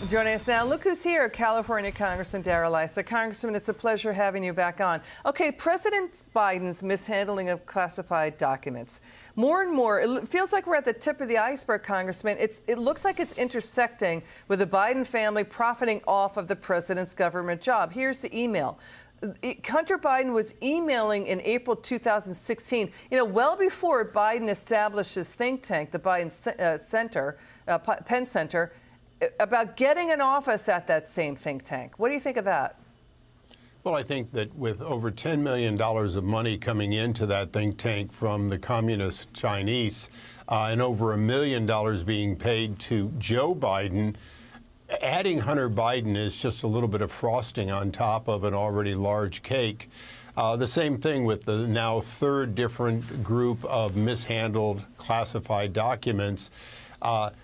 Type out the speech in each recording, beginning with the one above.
Joining us now, look who's here, California Congressman Darrell Issa. Congressman, it's a pleasure having you back on. Okay, President Biden's mishandling of classified documents. More and more, it feels like we're at the tip of the iceberg, Congressman. It looks like it's intersecting with the Biden family profiting off of the president's government job. Here's the email. Hunter Biden was emailing in April 2016, well before Biden established his think tank, the Biden Center, Penn Center, about getting an office at that same think tank. What do you think of that? Well, I think that with over $10 million of money coming into that think tank from the communist Chinese and over $1 million being paid to Joe Biden, adding Hunter Biden is just a little bit of frosting on top of an already large cake. The same thing with the now third different group of mishandled classified documents.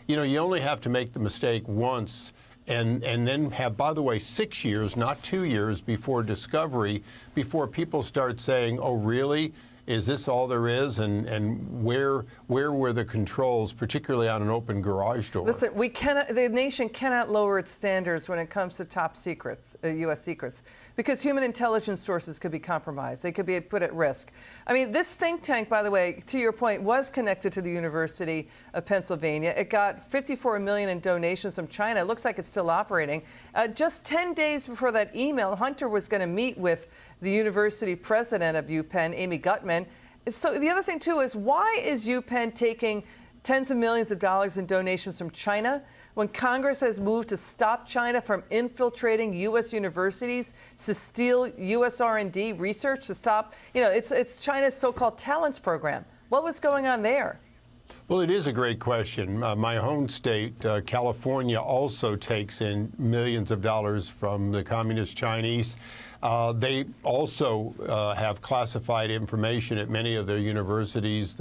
You only have to make the mistake once and then have, by the way, 6 years, not 2 years, before discovery, before people start saying, oh, really? Is this all there is? And where were the controls, particularly on an open garage door? Listen, the nation cannot lower its standards when it comes to top secrets, U.S. secrets, because human intelligence sources could be compromised. They could be put at risk. I mean, this think tank, by the way, to your point, was connected to the University of Pennsylvania. It got $54 million in donations from China. It looks like it's still operating. Just 10 days before that email, Hunter was going to meet with the university president of UPenn, Amy Gutmann. So the other thing, too, is why is UPenn taking tens of millions of dollars in donations from China when Congress has moved to stop China from infiltrating U.S. universities, to steal U.S. R&D research, to stop, it's China's so-called talents program. What was going on there? Well, it is a great question. My home state, California, also takes in millions of dollars from the communist Chinese. They also have classified information at many of their universities.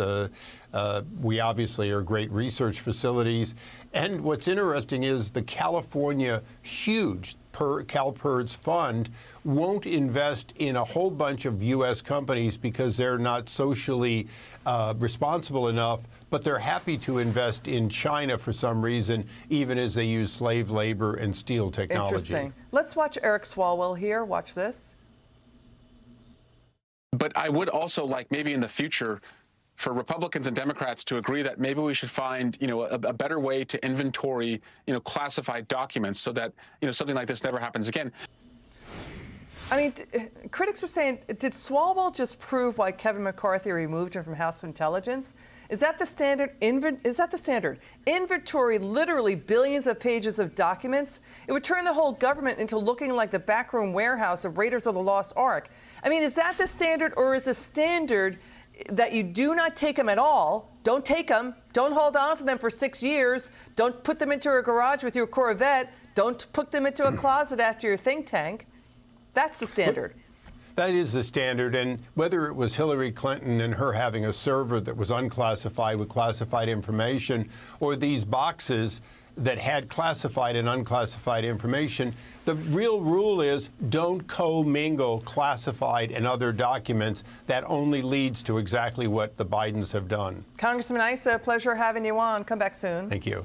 We obviously are great research facilities. And what's interesting is the California huge CalPERS fund won't invest in a whole bunch of U.S. companies because they're not socially responsible enough, but they're happy to invest in China for some reason, even as they use slave labor and steal technology. Interesting. Let's watch Eric Swalwell here. Watch this. But I would also like maybe in the future for Republicans and Democrats to agree that maybe we should find, a better way to inventory, classified documents so that, something like this never happens again. I mean, critics are saying, did Swalwell just prove why Kevin McCarthy removed him from House Intelligence? Is that the standard? Is that the standard? Inventory literally billions of pages of documents? It would turn the whole government into looking like the backroom warehouse of Raiders of the Lost Ark. I mean, is that the standard, or is the standard that you do not take them at all? Don't take them. Don't hold on to them for 6 years. Don't put them into a garage with your Corvette. Don't put them into a closet after your think tank. That's the standard. That is the standard, and whether it was Hillary Clinton and her having a server that was unclassified with classified information, or these boxes that had classified and unclassified information, the real rule is don't commingle classified and other documents. That only leads to exactly what the Bidens have done. Congressman Issa, pleasure having you on. Come back soon. Thank you.